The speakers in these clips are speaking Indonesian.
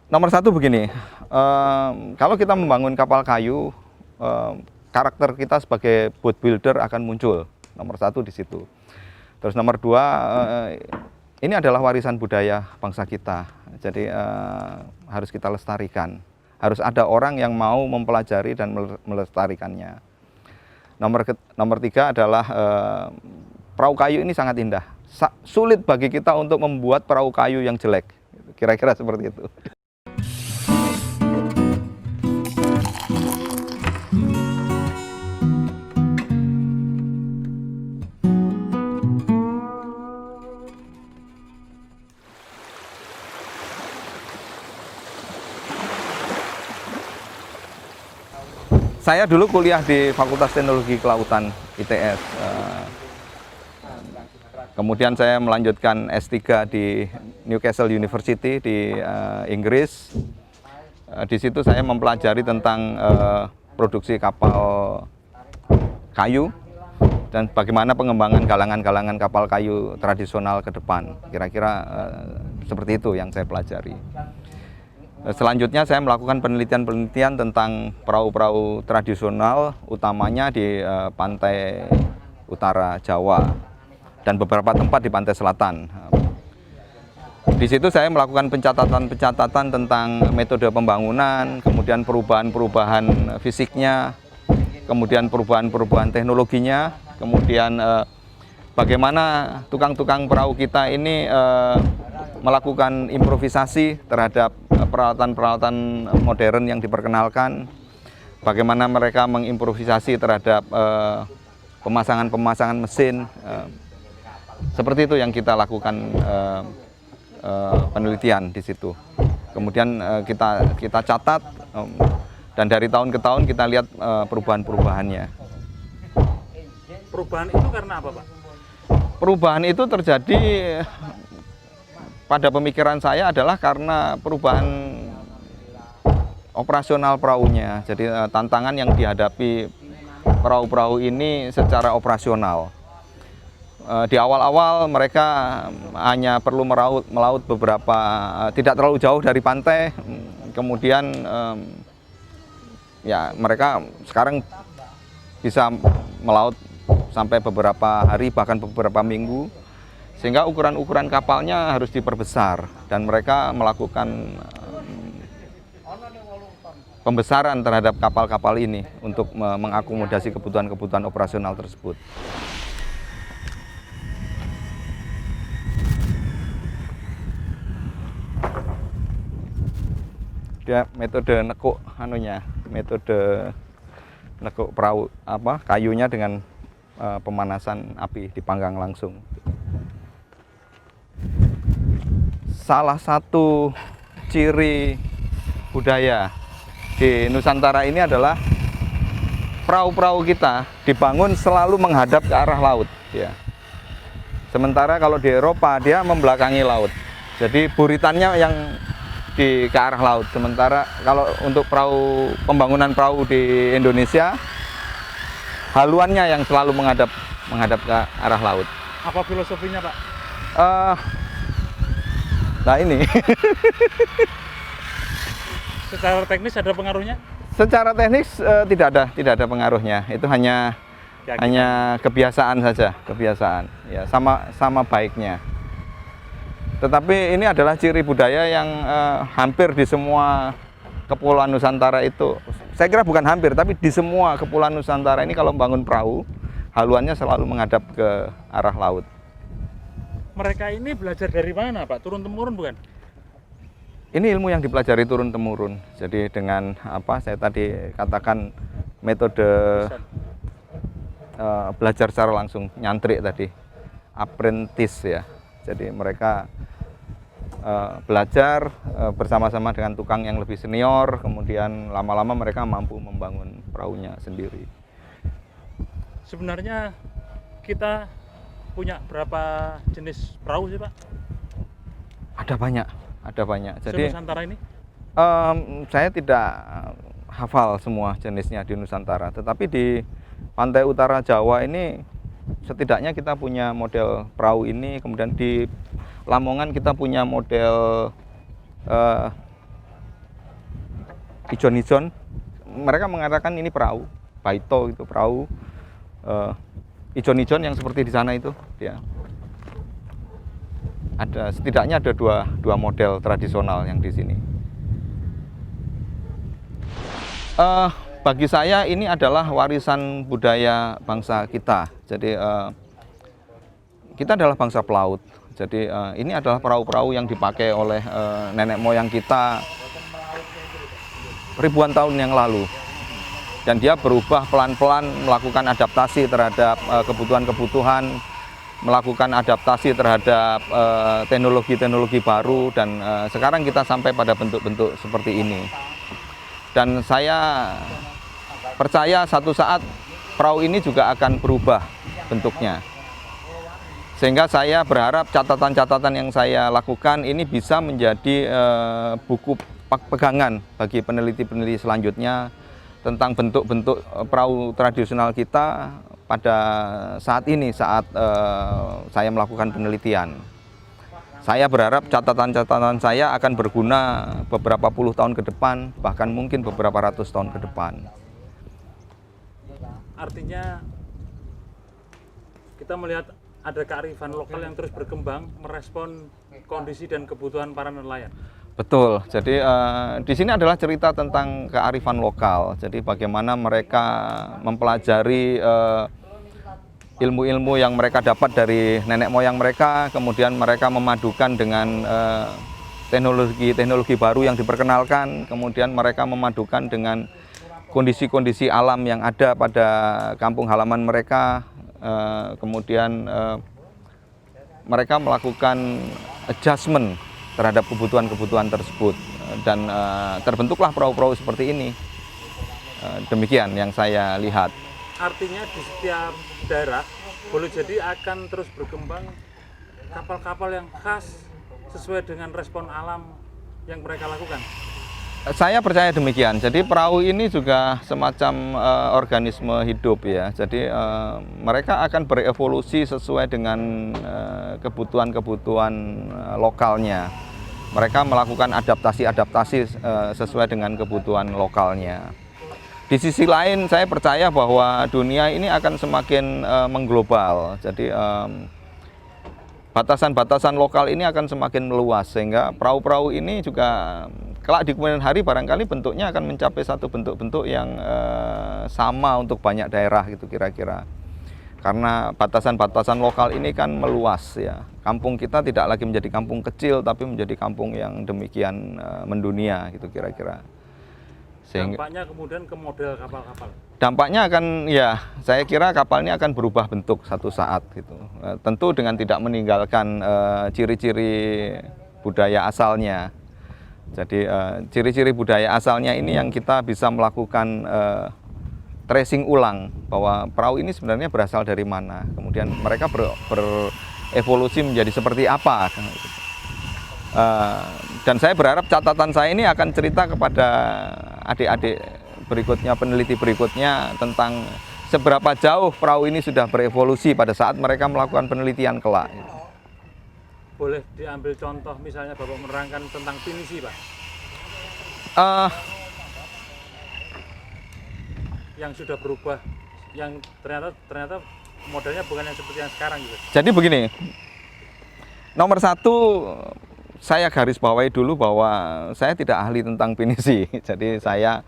Nomor satu begini, kalau kita membangun kapal kayu, karakter kita sebagai boat builder akan muncul. Nomor satu di situ. Terus nomor dua, ini adalah warisan budaya bangsa kita. Jadi harus kita lestarikan. Harus ada orang yang mau mempelajari dan melestarikannya. Nomor tiga adalah perahu kayu ini sangat indah. Sulit bagi kita untuk membuat perahu kayu yang jelek. Kira-kira seperti itu. Saya dulu kuliah di Fakultas Teknologi Kelautan ITS. Kemudian saya melanjutkan S3 di Newcastle University di Inggris. Di situ saya mempelajari tentang produksi kapal kayu dan bagaimana pengembangan galangan-galangan kapal kayu tradisional ke depan. Kira-kira seperti itu yang saya pelajari. Selanjutnya saya melakukan penelitian-penelitian tentang perahu-perahu tradisional, utamanya di pantai utara Jawa dan beberapa tempat di pantai selatan. Di situ saya melakukan pencatatan-pencatatan tentang metode pembangunan, kemudian perubahan-perubahan fisiknya, kemudian perubahan-perubahan teknologinya, kemudian bagaimana tukang-tukang perahu kita ini melakukan improvisasi terhadap peralatan-peralatan modern yang diperkenalkan, bagaimana mereka mengimprovisasi terhadap pemasangan-pemasangan mesin. Seperti itu yang kita lakukan penelitian di situ. Kemudian kita catat dan dari tahun ke tahun kita lihat perubahan-perubahannya. Perubahan itu karena apa, Pak? Perubahan itu terjadi pada pemikiran saya adalah karena perubahan operasional perahunya. Jadi tantangan yang dihadapi perahu-perahu ini secara operasional. Di awal-awal mereka hanya perlu melaut beberapa, tidak terlalu jauh dari pantai. Kemudian ya mereka sekarang bisa melaut sampai beberapa hari bahkan beberapa minggu. Sehingga ukuran-ukuran kapalnya harus diperbesar dan mereka melakukan pembesaran terhadap kapal-kapal ini untuk mengakomodasi kebutuhan-kebutuhan operasional tersebut. Dia metode nekuk metode nekuk perahu kayunya dengan pemanasan api dipanggang langsung. Salah satu ciri budaya di Nusantara ini adalah perahu-perahu kita dibangun selalu menghadap ke arah laut. Ya. Sementara kalau di Eropa dia membelakangi laut. Jadi buritannya yang ke arah laut. Sementara kalau untuk pembangunan perahu di Indonesia, haluannya yang selalu menghadap ke arah laut. Apa filosofinya, Pak? Nah ini. Secara teknis ada pengaruhnya? Secara teknis tidak ada pengaruhnya. Itu hanya kebiasaan saja, kebiasaan. Ya, sama baiknya. Tetapi ini adalah ciri budaya yang hampir di semua kepulauan Nusantara itu. Saya kira bukan hampir, tapi di semua kepulauan Nusantara ini kalau membangun perahu, haluannya selalu menghadap ke arah laut. Mereka ini belajar dari mana, Pak? Turun-temurun bukan? Ini ilmu yang dipelajari turun-temurun. Jadi dengan saya tadi katakan metode belajar secara langsung, nyantrik tadi, apprentice ya. Jadi mereka belajar bersama-sama dengan tukang yang lebih senior, kemudian lama-lama mereka mampu membangun perahunya sendiri. Sebenarnya kita punya berapa jenis perahu sih, Pak? Ada banyak. Jadi Nusantara ini? Saya tidak hafal semua jenisnya di Nusantara, tetapi di pantai utara Jawa ini setidaknya kita punya model perahu ini, kemudian di Lamongan kita punya model ijon-ijon. Mereka mengatakan ini perahu, baito itu perahu ijon-ijon yang seperti di sana itu. Ya. Setidaknya ada dua model tradisional yang di sini. Bagi saya ini adalah warisan budaya bangsa kita. Jadi kita adalah bangsa pelaut. Jadi ini adalah perahu-perahu yang dipakai oleh nenek moyang kita ribuan tahun yang lalu. Dan dia berubah pelan-pelan melakukan adaptasi terhadap kebutuhan-kebutuhan, melakukan adaptasi terhadap teknologi-teknologi baru, dan sekarang kita sampai pada bentuk-bentuk seperti ini. Dan saya percaya satu saat perahu ini juga akan berubah bentuknya. Sehingga saya berharap catatan-catatan yang saya lakukan ini bisa menjadi buku pegangan bagi peneliti-peneliti selanjutnya tentang bentuk-bentuk perahu tradisional kita pada saat ini, saat saya melakukan penelitian. Saya berharap catatan-catatan saya akan berguna beberapa puluh tahun ke depan, bahkan mungkin beberapa ratus tahun ke depan. Artinya kita melihat ada kearifan lokal yang terus berkembang merespon kondisi dan kebutuhan para nelayan. Betul. Jadi di sini adalah cerita tentang kearifan lokal. Jadi bagaimana mereka mempelajari ilmu-ilmu yang mereka dapat dari nenek moyang mereka, kemudian mereka memadukan dengan teknologi-teknologi baru yang diperkenalkan, kemudian mereka memadukan dengan kondisi-kondisi alam yang ada pada kampung halaman mereka, kemudian mereka melakukan adjustment terhadap kebutuhan-kebutuhan tersebut, dan terbentuklah perahu-perahu seperti ini. Demikian yang saya lihat. Artinya di setiap daerah boleh jadi akan terus berkembang kapal-kapal yang khas sesuai dengan respon alam yang mereka lakukan. Saya percaya demikian. Jadi perahu ini juga semacam organisme hidup ya. Jadi mereka akan berevolusi sesuai dengan kebutuhan-kebutuhan lokalnya. Mereka melakukan adaptasi-adaptasi sesuai dengan kebutuhan lokalnya. Di sisi lain, saya percaya bahwa dunia ini akan semakin mengglobal. Jadi batasan-batasan lokal ini akan semakin meluas, sehingga perahu-perahu ini juga kelak di kemudian hari barangkali bentuknya akan mencapai satu bentuk-bentuk yang sama untuk banyak daerah gitu kira-kira. Karena batasan-batasan lokal ini kan meluas ya. Kampung kita tidak lagi menjadi kampung kecil, tapi menjadi kampung yang demikian mendunia gitu kira-kira. Dampaknya kemudian ke model kapal-kapal. Dampaknya akan ya, saya kira kapalnya akan berubah bentuk satu saat gitu. Tentu dengan tidak meninggalkan ciri-ciri budaya asalnya. Jadi ciri-ciri budaya asalnya ini yang kita bisa melakukan tracing ulang bahwa perahu ini sebenarnya berasal dari mana. Kemudian mereka berevolusi menjadi seperti apa. Dan saya berharap catatan saya ini akan cerita kepada adik-adik berikutnya, peneliti berikutnya tentang seberapa jauh perahu ini sudah berevolusi pada saat mereka melakukan penelitian kelak. Boleh diambil contoh misalnya Bapak menerangkan tentang pinisi, Pak? Yang sudah berubah, yang ternyata modelnya bukan yang seperti yang sekarang gitu. Jadi begini, nomor satu, saya garis bawahi dulu bahwa saya tidak ahli tentang pinisi. Jadi saya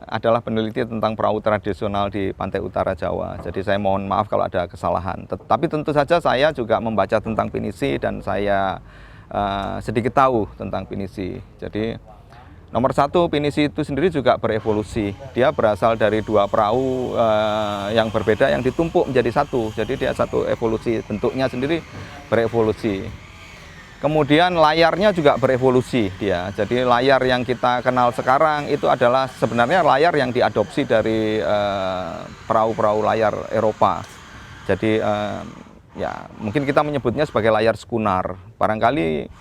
adalah peneliti tentang perahu tradisional di pantai utara Jawa. Jadi saya mohon maaf kalau ada kesalahan. Tapi tentu saja saya juga membaca tentang pinisi dan saya sedikit tahu tentang pinisi. Jadi nomor satu, pinisi itu sendiri juga berevolusi. Dia berasal dari dua perahu yang berbeda yang ditumpuk menjadi satu. Jadi dia satu evolusi, bentuknya sendiri berevolusi. Kemudian layarnya juga berevolusi dia. Jadi layar yang kita kenal sekarang itu adalah sebenarnya layar yang diadopsi dari perahu-perahu layar Eropa. Jadi ya mungkin kita menyebutnya sebagai layar skunar. Barangkali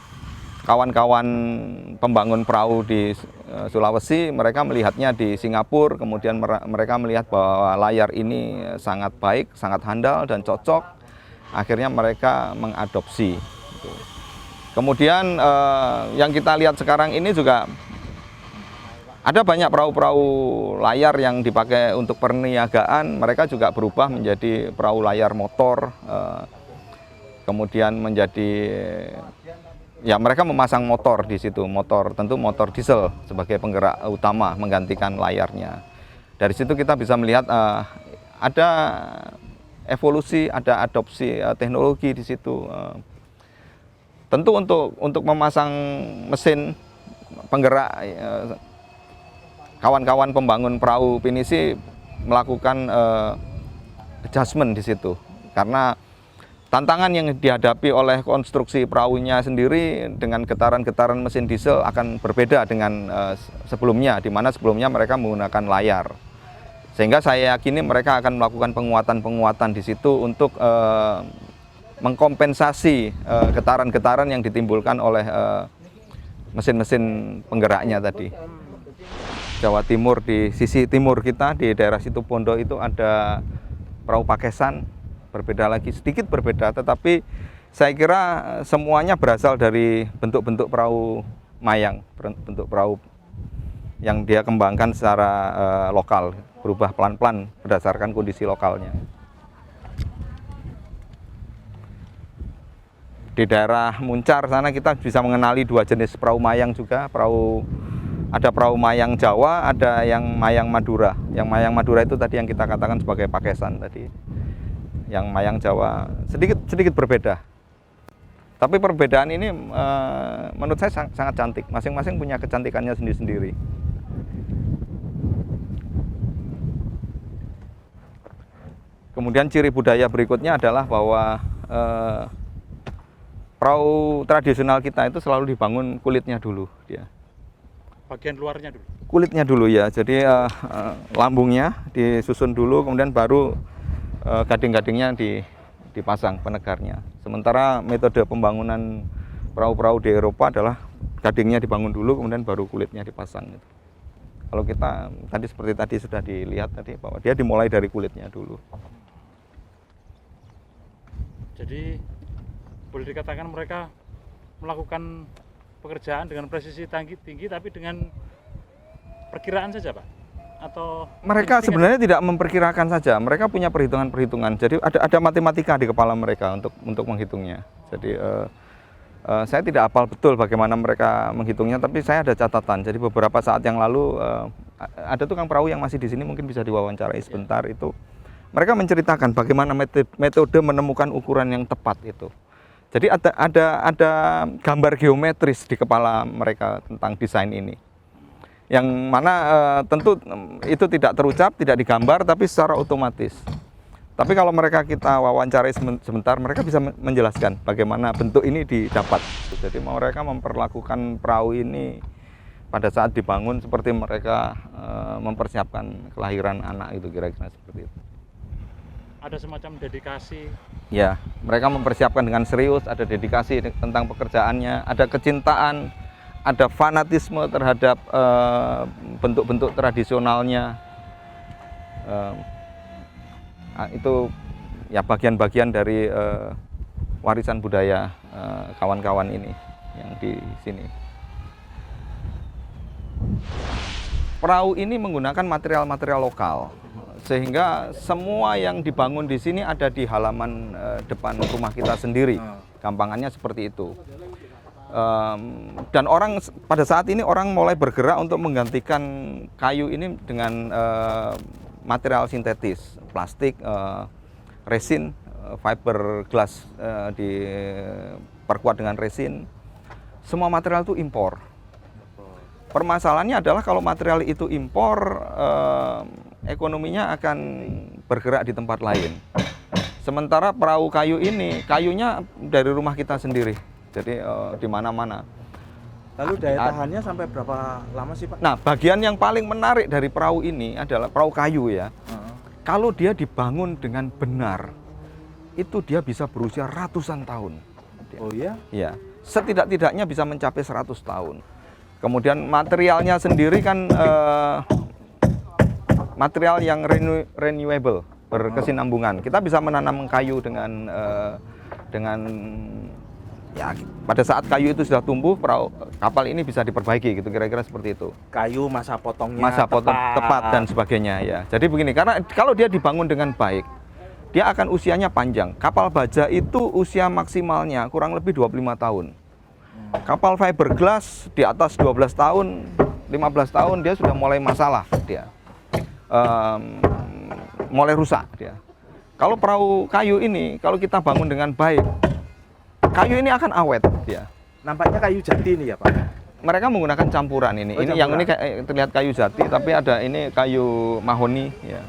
kawan-kawan pembangun perahu di Sulawesi mereka melihatnya di Singapura, kemudian mereka melihat bahwa layar ini sangat baik, sangat handal dan cocok. Akhirnya mereka mengadopsi. Kemudian yang kita lihat sekarang ini juga Ada banyak perahu-perahu layar yang dipakai untuk perniagaan, mereka juga berubah menjadi perahu layar motor, kemudian menjadi, ya mereka memasang motor di situ, tentu motor diesel sebagai penggerak utama menggantikan layarnya. Dari situ kita bisa melihat ada evolusi, ada adopsi teknologi di situ. Tentu untuk memasang mesin penggerak, kawan-kawan pembangun perahu pinisi melakukan adjustment di situ, karena tantangan yang dihadapi oleh konstruksi perahunya sendiri dengan getaran-getaran mesin diesel akan berbeda dengan sebelumnya, di mana sebelumnya mereka menggunakan layar. Sehingga saya yakini mereka akan melakukan penguatan-penguatan di situ untuk mengkompensasi getaran-getaran yang ditimbulkan oleh mesin-mesin penggeraknya tadi. Jawa Timur, di sisi timur kita, di daerah Situbondo itu ada perahu pakesan, berbeda lagi, sedikit berbeda, tetapi saya kira semuanya berasal dari bentuk-bentuk perahu mayang, bentuk perahu yang dia kembangkan secara lokal, berubah pelan-pelan berdasarkan kondisi lokalnya. Di daerah Muncar sana kita bisa mengenali dua jenis perahu mayang juga, ada perahu mayang Jawa, ada yang mayang Madura. Yang mayang Madura itu tadi yang kita katakan sebagai pakesan tadi. Yang mayang Jawa sedikit berbeda. Tapi perbedaan ini menurut saya sangat cantik. Masing-masing punya kecantikannya sendiri-sendiri. Kemudian ciri budaya berikutnya adalah bahwa perahu tradisional kita itu selalu dibangun kulitnya dulu dia. Bagian luarnya dulu. Kulitnya dulu ya, jadi lambungnya disusun dulu, kemudian baru gading-gadingnya dipasang penegarnya. Sementara metode pembangunan perahu-perahu di Eropa adalah gadingnya dibangun dulu, kemudian baru kulitnya dipasang. Kalau kita tadi seperti tadi sudah dilihat tadi bahwa dia dimulai dari kulitnya dulu. Jadi boleh dikatakan mereka melakukan pekerjaan dengan presisi tinggi, tapi dengan perkiraan saja, Pak? Atau mereka sebenarnya tidak memperkirakan saja, mereka punya perhitungan-perhitungan. Jadi ada matematika di kepala mereka untuk menghitungnya. Jadi saya tidak hafal betul bagaimana mereka menghitungnya, tapi saya ada catatan. Jadi beberapa saat yang lalu ada tukang perahu yang masih di sini, mungkin bisa diwawancarai sebentar. Itu mereka menceritakan bagaimana metode menemukan ukuran yang tepat itu. Jadi ada gambar geometris di kepala mereka tentang desain ini, yang mana tentu itu tidak terucap, tidak digambar, tapi secara otomatis. Tapi kalau kita wawancarai sebentar, mereka bisa menjelaskan bagaimana bentuk ini didapat. Jadi mereka memperlakukan perahu ini pada saat dibangun seperti mereka mempersiapkan kelahiran anak, itu kira-kira seperti itu. Ada semacam dedikasi. Ya, mereka mempersiapkan dengan serius, ada dedikasi tentang pekerjaannya, ada kecintaan, ada fanatisme terhadap bentuk-bentuk tradisionalnya. Itu ya bagian-bagian dari warisan budaya kawan-kawan ini yang di sini. Perahu ini menggunakan material-material lokal, sehingga semua yang dibangun di sini ada di halaman depan rumah kita sendiri. Gampangannya seperti itu. Dan pada saat ini orang mulai bergerak untuk menggantikan kayu ini dengan material sintetis, plastik, resin, fiberglass diperkuat dengan resin. Semua material itu impor. Permasalahannya adalah kalau material itu impor, ekonominya akan bergerak di tempat lain. Sementara perahu kayu ini, kayunya dari rumah kita sendiri, jadi di mana-mana. Lalu daya tahannya sampai berapa lama sih, Pak? Nah, bagian yang paling menarik dari perahu ini adalah perahu kayu ya. Kalau dia dibangun dengan benar, itu dia bisa berusia ratusan tahun. Oh iya? Ya, setidak-tidaknya bisa mencapai 100 tahun. Kemudian materialnya sendiri kan material yang renewable, berkesinambungan. Kita bisa menanam kayu dengan ya pada saat kayu itu sudah tumbuh, kapal ini bisa diperbaiki gitu, kira-kira seperti itu. Kayu masa potongnya Masa potong tepat dan sebagainya ya. Jadi begini, karena kalau dia dibangun dengan baik, dia akan usianya panjang. Kapal baja itu usia maksimalnya kurang lebih 25 tahun. Kapal fiberglass di atas 12 tahun, 15 tahun dia sudah mulai masalah dia. Mulai rusak dia. Kalau perahu kayu ini, kalau kita bangun dengan baik, kayu ini akan awet dia. Nampaknya kayu jati ini ya Pak? Mereka menggunakan campuran ini. Oh, ini campuran. yang ini terlihat kayu jati, tapi ada ini kayu mahoni ya.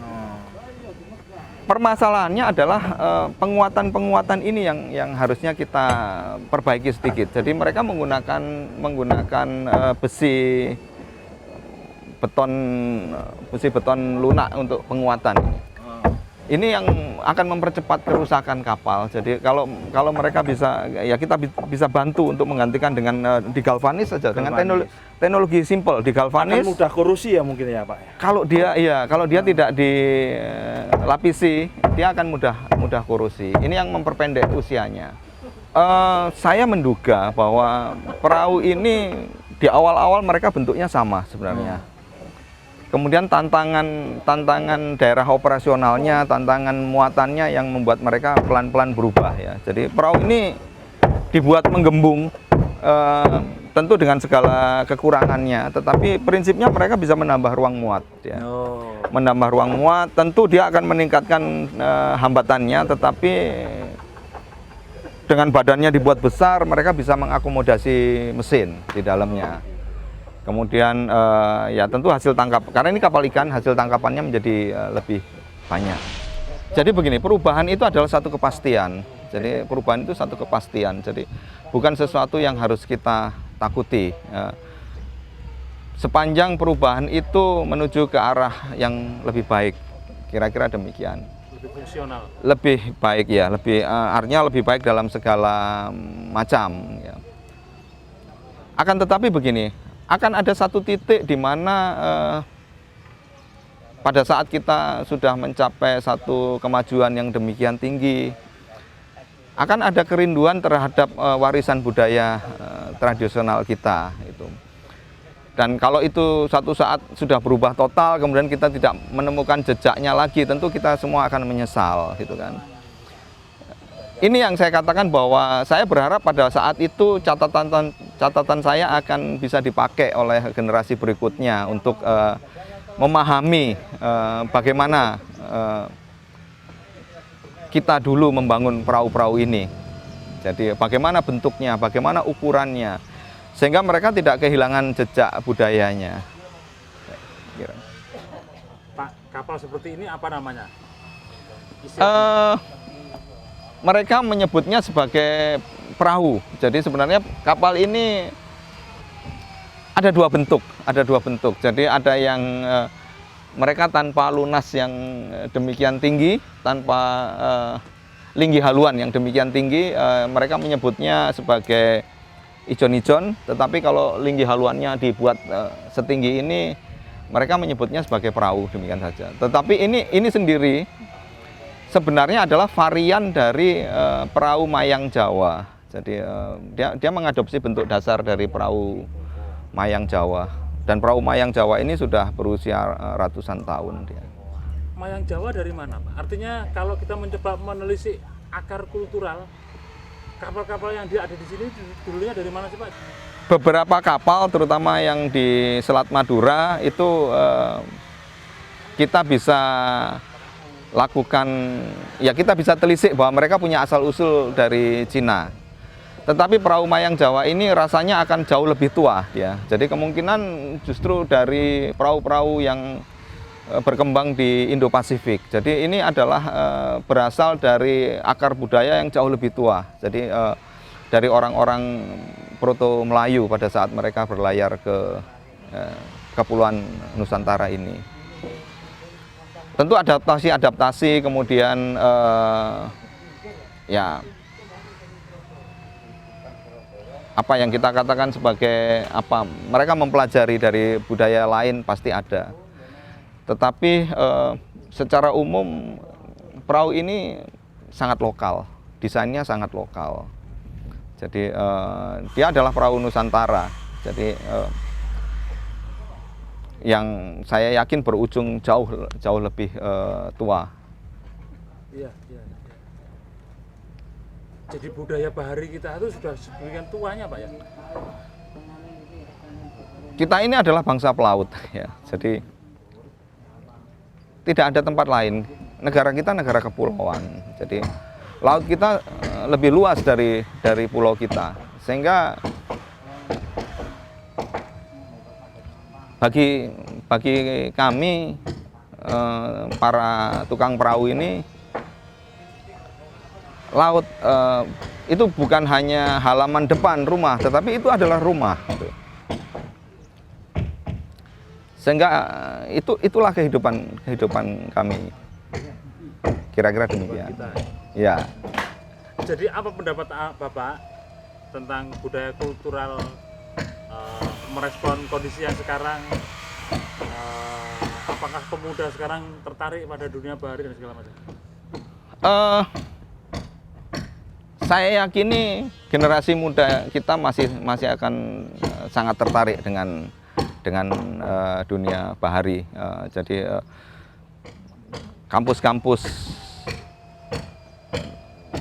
Permasalahannya adalah penguatan-penguatan ini yang harusnya kita perbaiki sedikit. Jadi mereka menggunakan besi beton lunak untuk penguatan ini. Ini yang akan mempercepat kerusakan kapal. Jadi kalau mereka bisa, ya kita bisa bantu untuk menggantikan dengan digalvanis saja, dengan teknologi simple digalvanis. Akan mudah korosi ya mungkin ya Pak? Kalau dia tidak dilapisi, dia akan mudah korosi. Ini yang memperpendek usianya. Saya menduga bahwa perahu ini di awal-awal mereka bentuknya sama sebenarnya. Kemudian tantangan daerah operasionalnya, tantangan muatannya yang membuat mereka pelan-pelan berubah ya. Jadi perahu ini dibuat menggembung, tentu dengan segala kekurangannya, tetapi prinsipnya mereka bisa menambah ruang muat ya. Menambah ruang muat, tentu dia akan meningkatkan hambatannya, tetapi dengan badannya dibuat besar, mereka bisa mengakomodasi mesin di dalamnya. Kemudian ya tentu hasil tangkap, karena ini kapal ikan, hasil tangkapannya menjadi lebih banyak. Jadi begini, perubahan itu adalah satu kepastian. Jadi perubahan itu satu kepastian. Jadi bukan sesuatu yang harus kita takuti. Sepanjang perubahan itu menuju ke arah yang lebih baik, kira-kira demikian. Lebih fungsional. Lebih baik ya, artinya lebih baik dalam segala macam. Ya. Akan tetapi begini. Akan ada satu titik di mana pada saat kita sudah mencapai satu kemajuan yang demikian tinggi, akan ada kerinduan terhadap warisan budaya tradisional kita itu. Dan kalau itu satu saat sudah berubah total, kemudian kita tidak menemukan jejaknya lagi, tentu kita semua akan menyesal gitu kan. Ini yang saya katakan bahwa saya berharap pada saat itu catatan saya akan bisa dipakai oleh generasi berikutnya untuk memahami bagaimana kita dulu membangun perahu-perahu ini. Jadi bagaimana bentuknya, bagaimana ukurannya, sehingga mereka tidak kehilangan jejak budayanya. Pak, kapal seperti ini apa namanya? Mereka menyebutnya sebagai perahu. Jadi sebenarnya kapal ini ada dua bentuk. Jadi ada yang mereka tanpa lunas yang demikian tinggi, tanpa linggi haluan yang demikian tinggi, mereka menyebutnya sebagai ijon-ijon. Tetapi kalau linggi haluannya dibuat setinggi ini, mereka menyebutnya sebagai perahu, demikian saja. Tetapi ini sendiri sebenarnya adalah varian dari perahu mayang Jawa. Jadi dia mengadopsi bentuk dasar dari perahu mayang Jawa. Dan perahu mayang Jawa ini sudah berusia ratusan tahun. Mayang Jawa dari mana, Pak? Artinya kalau kita mencoba menelisik akar kultural, kapal-kapal yang ada di sini dulunya dari mana sih, Pak? Beberapa kapal, terutama yang di Selat Madura, itu kita bisa lakukan, ya kita bisa telisik bahwa mereka punya asal-usul dari Cina. Tetapi perahu mayang Jawa ini rasanya akan jauh lebih tua ya. Jadi kemungkinan justru dari perahu-perahu yang berkembang di Indo-Pasifik. Jadi ini adalah berasal dari akar budaya yang jauh lebih tua. Jadi dari orang-orang Proto Melayu pada saat mereka berlayar ke Kepulauan Nusantara ini. Tentu adaptasi, kemudian ya apa yang kita katakan sebagai apa, mereka mempelajari dari budaya lain pasti ada. Tetapi secara umum perahu ini sangat lokal, desainnya sangat lokal. Jadi dia adalah perahu Nusantara. Jadi yang saya yakin berujung jauh lebih tua. Iya, iya. Jadi budaya bahari kita itu sudah sedemikian tuanya, Pak ya. Kita ini adalah bangsa pelaut, ya. Jadi tidak ada tempat lain. Negara kita negara kepulauan. Jadi laut kita lebih luas dari pulau kita, sehingga bagi kami para tukang perahu ini, laut itu bukan hanya halaman depan rumah, tetapi itu adalah rumah. Sehingga itulah kehidupan kami. Kira-kira demikian. Ya. Jadi apa pendapat Bapak tentang budaya kultural merespon kondisi yang sekarang? Apakah pemuda sekarang tertarik pada dunia bahari dan segala macam? Saya yakini generasi muda kita masih akan sangat tertarik dengan dunia bahari. Jadi kampus-kampus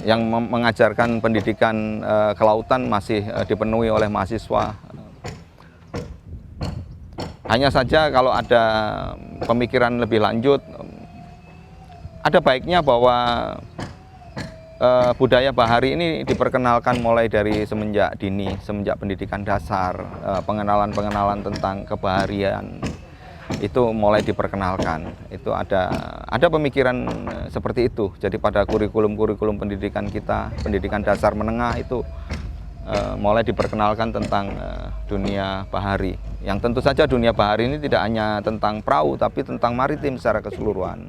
yang mengajarkan pendidikan kelautan masih dipenuhi oleh mahasiswa. Hanya saja kalau ada pemikiran lebih lanjut, ada baiknya bahwa budaya bahari ini diperkenalkan mulai dari semenjak dini, semenjak pendidikan dasar, pengenalan-pengenalan tentang kebaharian itu mulai diperkenalkan. Itu ada pemikiran seperti itu. Jadi pada kurikulum pendidikan kita, pendidikan dasar menengah itu mulai diperkenalkan tentang dunia bahari. Yang tentu saja dunia bahari ini tidak hanya tentang perahu, tapi tentang maritim secara keseluruhan.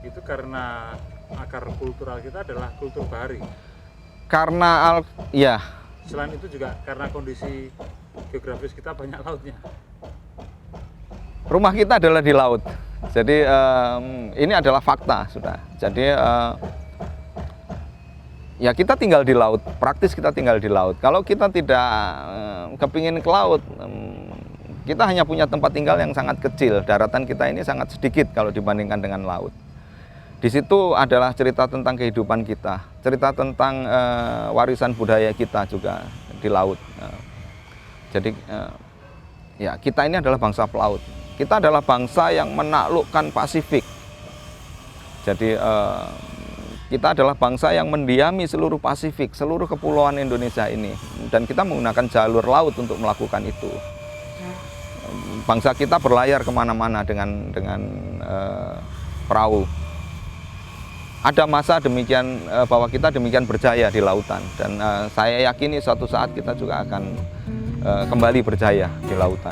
Itu karena akar kultural kita adalah kultur bahari. Karena ya. Selain itu juga karena kondisi geografis kita banyak lautnya. Rumah kita adalah di laut. Jadi ini adalah fakta sudah. Jadi ya kita tinggal di laut, praktis kita tinggal di laut. Kalau kita tidak kepingin ke laut, kita hanya punya tempat tinggal yang sangat kecil. Daratan kita ini sangat sedikit kalau dibandingkan dengan laut. Di situ adalah cerita tentang kehidupan kita, cerita tentang warisan budaya kita juga di laut. Jadi ya kita ini adalah bangsa pelaut. Kita adalah bangsa yang menaklukkan Pasifik. Jadi kita adalah bangsa yang mendiami seluruh Pasifik, seluruh kepulauan Indonesia ini, dan kita menggunakan jalur laut untuk melakukan itu. Bangsa kita berlayar kemana-mana dengan perahu. Ada masa demikian bahwa kita demikian berjaya di lautan, dan saya yakini suatu saat kita juga akan kembali berjaya di lautan.